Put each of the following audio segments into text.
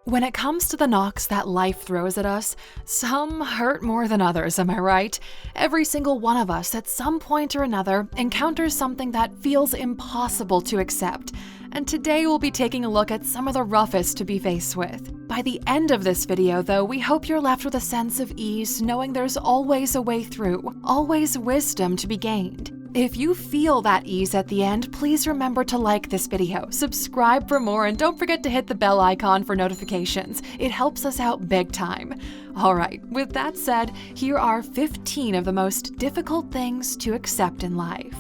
When it comes to the knocks that life throws at us, some hurt more than others, am I right? Every single one of us at some point or another encounters something that feels impossible to accept. And today we'll be taking a look at some of the roughest to be faced with. By the end of this video, though, we hope you're left with a sense of ease, knowing there's always a way through, always wisdom to be gained. If you feel that ease at the end, please remember to like this video, subscribe for more, and don't forget to hit the bell icon for notifications. It helps us out big time. Alright, with that said, here are 15 of the most difficult things to accept in life.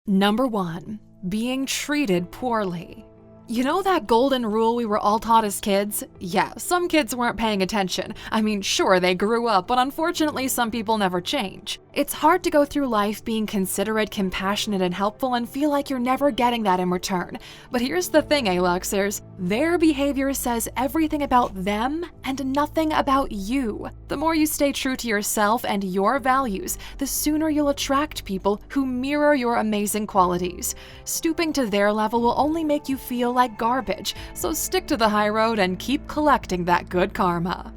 Number 1. Being treated poorly. You know that golden rule we were all taught as kids? Yeah, some kids weren't paying attention. I mean, sure, they grew up, but unfortunately some people never change. It's hard to go through life being considerate, compassionate, and helpful and feel like you're never getting that in return. But here's the thing, Aluxers. Their behavior says everything about them and nothing about you. The more you stay true to yourself and your values, the sooner you'll attract people who mirror your amazing qualities. Stooping to their level will only make you feel like garbage, so stick to the high road and keep collecting that good karma.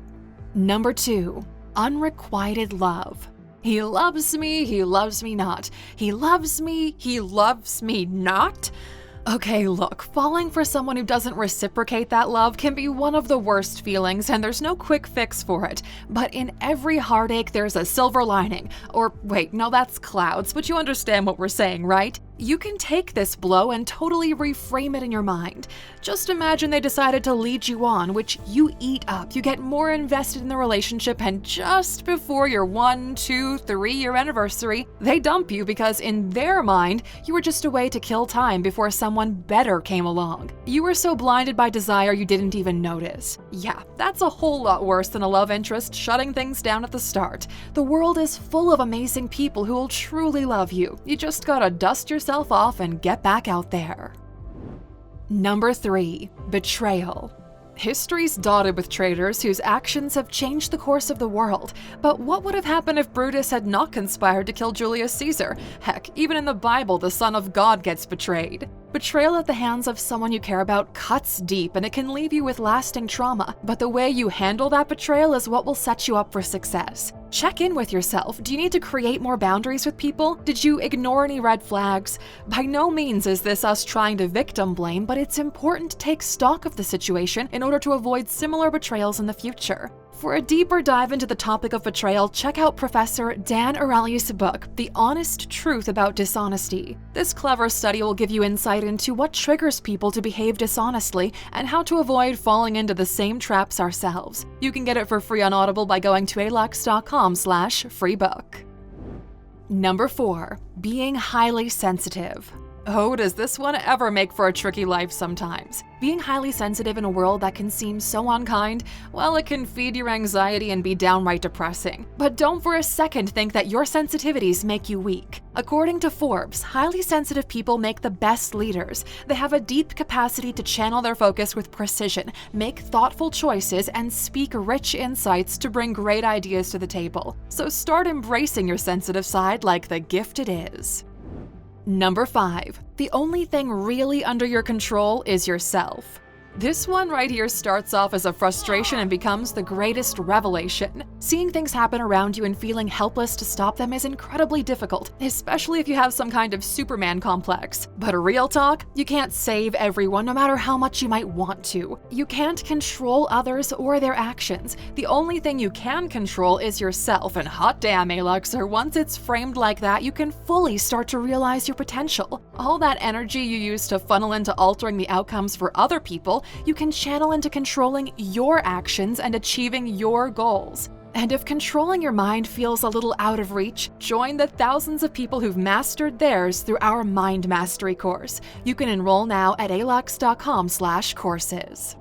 Number 2. Unrequited love. He loves me not. He loves me not? Okay, look, falling for someone who doesn't reciprocate that love can be one of the worst feelings, and there's no quick fix for it. But in every heartache, there's a silver lining. Or wait, no, that's clouds, but you understand what we're saying, right? You can take this blow and totally reframe it in your mind. Just imagine they decided to lead you on, which you eat up. You get more invested in the relationship, and just before your 1, 2, 3-year anniversary, they dump you because in their mind, you were just a way to kill time before someone better came along. You were so blinded by desire you didn't even notice. Yeah, that's a whole lot worse than a love interest shutting things down at the start. The world is full of amazing people who will truly love you. You just gotta dust yourself off and get back out there. Number 3. Betrayal. History's dotted with traitors whose actions have changed the course of the world. But what would have happened if Brutus had not conspired to kill Julius Caesar? Heck, even in the Bible, the Son of God gets betrayed. Betrayal at the hands of someone you care about cuts deep, and it can leave you with lasting trauma. But the way you handle that betrayal is what will set you up for success. Check in with yourself. Do you need to create more boundaries with people? Did you ignore any red flags? By no means is this us trying to victim blame, but it's important to take stock of the situation in order to avoid similar betrayals in the future. For a deeper dive into the topic of betrayal, check out Professor Dan Ariely's book, The Honest Truth About Dishonesty. This clever study will give you insight into what triggers people to behave dishonestly and how to avoid falling into the same traps ourselves. You can get it for free on Audible by going to Alux.com/freebook. Number 4. Being highly sensitive. Oh, does this one ever make for a tricky life sometimes? Being highly sensitive in a world that can seem so unkind, well, it can feed your anxiety and be downright depressing. But don't for a second think that your sensitivities make you weak. According to Forbes, highly sensitive people make the best leaders. They have a deep capacity to channel their focus with precision, make thoughtful choices, and speak rich insights to bring great ideas to the table. So start embracing your sensitive side like the gift it is. Number 5. The only thing really under your control is yourself. This one right here starts off as a frustration and becomes the greatest revelation. Seeing things happen around you and feeling helpless to stop them is incredibly difficult, especially if you have some kind of Superman complex. But real talk, you can't save everyone no matter how much you might want to. You can't control others or their actions. The only thing you can control is yourself, and hot damn, Aluxer, once it's framed like that, you can fully start to realize your potential. All that energy you use to funnel into altering the outcomes for other people, you can channel into controlling your actions and achieving your goals. And if controlling your mind feels a little out of reach, join the thousands of people who've mastered theirs through our Mind Mastery course. You can enroll now at Alux.com/courses.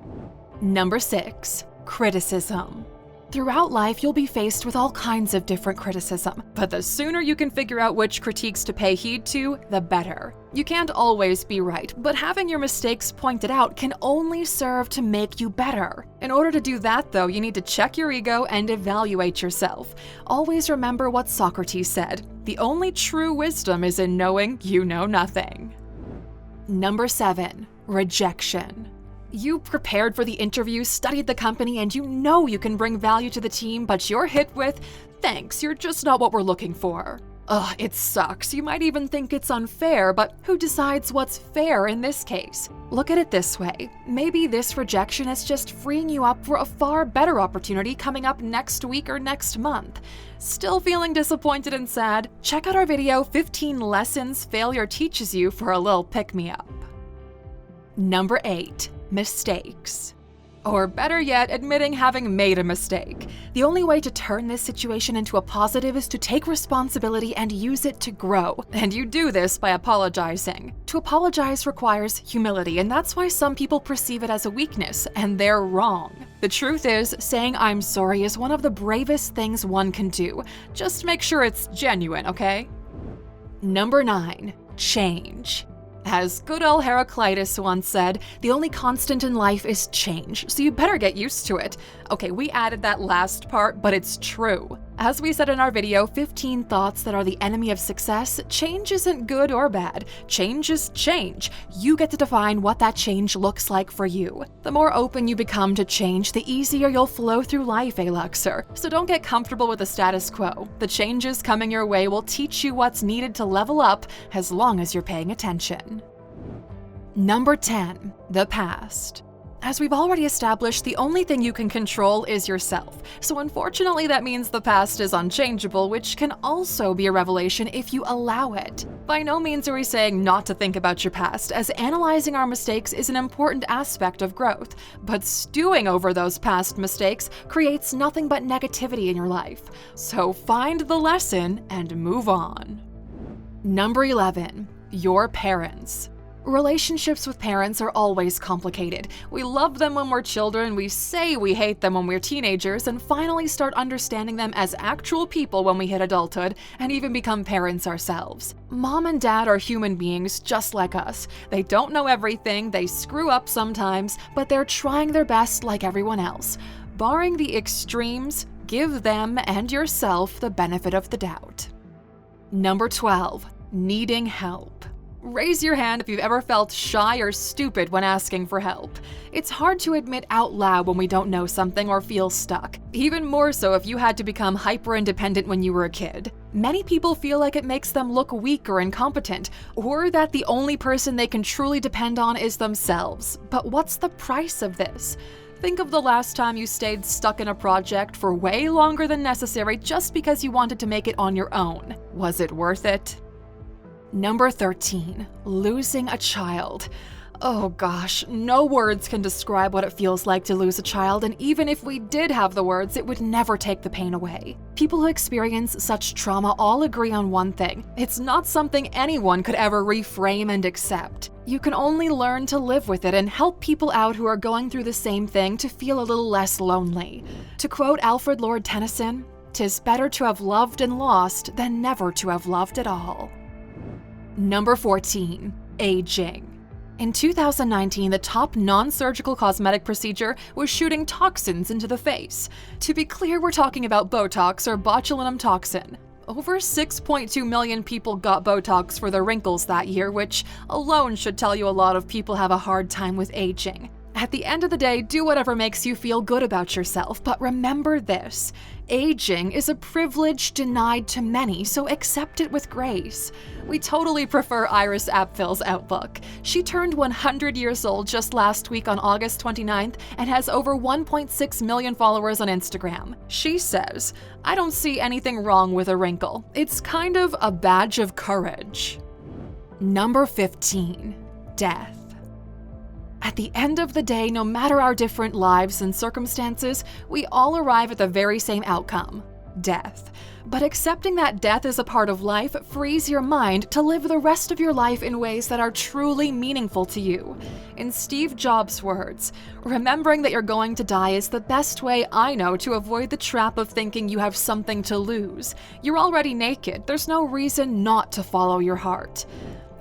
Number 6. Criticism. Throughout life, you'll be faced with all kinds of different criticism, but the sooner you can figure out which critiques to pay heed to, the better. You can't always be right, but having your mistakes pointed out can only serve to make you better. In order to do that, though, you need to check your ego and evaluate yourself. Always remember what Socrates said: the only true wisdom is in knowing you know nothing. Number 7. Rejection. You prepared for the interview, studied the company, and you know you can bring value to the team, but you're hit with, "Thanks, you're just not what we're looking for." Ugh, it sucks. You might even think it's unfair, but who decides what's fair in this case? Look at it this way. Maybe this rejection is just freeing you up for a far better opportunity coming up next week or next month. Still feeling disappointed and sad? Check out our video 15 Lessons Failure Teaches You for a little pick-me-up. Number 8. Mistakes. Or better yet, admitting having made a mistake. The only way to turn this situation into a positive is to take responsibility and use it to grow. And you do this by apologizing. To apologize requires humility, and that's why some people perceive it as a weakness, and they're wrong. The truth is, saying "I'm sorry" is one of the bravest things one can do. Just make sure it's genuine, okay? Number 9. Change. As good old Heraclitus once said, the only constant in life is change, so you better get used to it. Okay, we added that last part, but it's true. As we said in our video, 15 thoughts that are the enemy of success, change isn't good or bad. Change is change. You get to define what that change looks like for you. The more open you become to change, the easier you'll flow through life, Aluxer. So don't get comfortable with the status quo. The changes coming your way will teach you what's needed to level up as long as you're paying attention. Number 10. The past. As we've already established, the only thing you can control is yourself. So unfortunately, that means the past is unchangeable, which can also be a revelation if you allow it. By no means are we saying not to think about your past, as analyzing our mistakes is an important aspect of growth. But stewing over those past mistakes creates nothing but negativity in your life. So find the lesson and move on. Number 11. Your parents. Relationships with parents are always complicated. We love them when we're children, we say we hate them when we're teenagers, and finally start understanding them as actual people when we hit adulthood and even become parents ourselves. Mom and dad are human beings just like us. They don't know everything, they screw up sometimes, but they're trying their best like everyone else. Barring the extremes, give them and yourself the benefit of the doubt. Number 12. Needing help. Raise your hand if you've ever felt shy or stupid when asking for help. It's hard to admit out loud when we don't know something or feel stuck, even more so if you had to become hyper-independent when you were a kid. Many people feel like it makes them look weak or incompetent, or that the only person they can truly depend on is themselves. But what's the price of this? Think of the last time you stayed stuck in a project for way longer than necessary just because you wanted to make it on your own. Was it worth it? Number 13. Losing a child. Oh gosh, no words can describe what it feels like to lose a child, and even if we did have the words, it would never take the pain away. People who experience such trauma all agree on one thing: it's not something anyone could ever reframe and accept. You can only learn to live with it and help people out who are going through the same thing to feel a little less lonely. To quote Alfred Lord Tennyson, "'Tis better to have loved and lost than never to have loved at all." Number 14. Aging. In 2019, the top non-surgical cosmetic procedure was shooting toxins into the face. To be clear, we're talking about Botox or botulinum toxin. Over 6.2 million people got Botox for their wrinkles that year, which alone should tell you a lot of people have a hard time with aging. At the end of the day, do whatever makes you feel good about yourself, but remember this: aging is a privilege denied to many, so accept it with grace. We totally prefer Iris Apfel's outlook. She turned 100 years old just last week on August 29th and has over 1.6 million followers on Instagram. She says, "I don't see anything wrong with a wrinkle. It's kind of a badge of courage." Number 15. Death. At the end of the day, no matter our different lives and circumstances, we all arrive at the very same outcome: death. But accepting that death is a part of life frees your mind to live the rest of your life in ways that are truly meaningful to you. In Steve Jobs' words, "Remembering that you're going to die is the best way I know to avoid the trap of thinking you have something to lose. You're already naked, there's no reason not to follow your heart."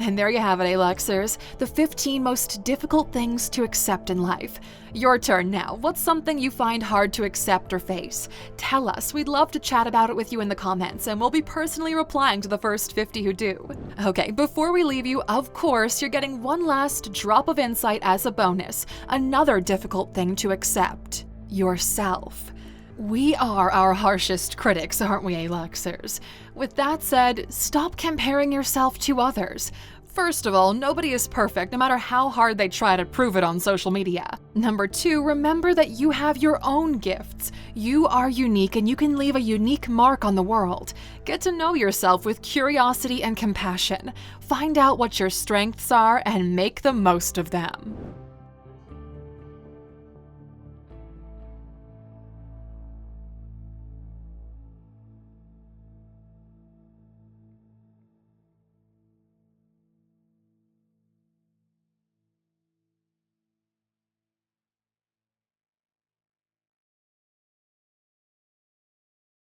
And there you have it, Aluxers, the 15 most difficult things to accept in life. Your turn now. What's something you find hard to accept or face? Tell us. We'd love to chat about it with you in the comments, and we'll be personally replying to the first 50 who do. Okay, before we leave you, of course, you're getting one last drop of insight as a bonus. Another difficult thing to accept: yourself. We are our harshest critics, aren't we, Aluxers? With that said, stop comparing yourself to others. First of all, nobody is perfect, no matter how hard they try to prove it on social media. Number 2, remember that you have your own gifts. You are unique and you can leave a unique mark on the world. Get to know yourself with curiosity and compassion. Find out what your strengths are and make the most of them.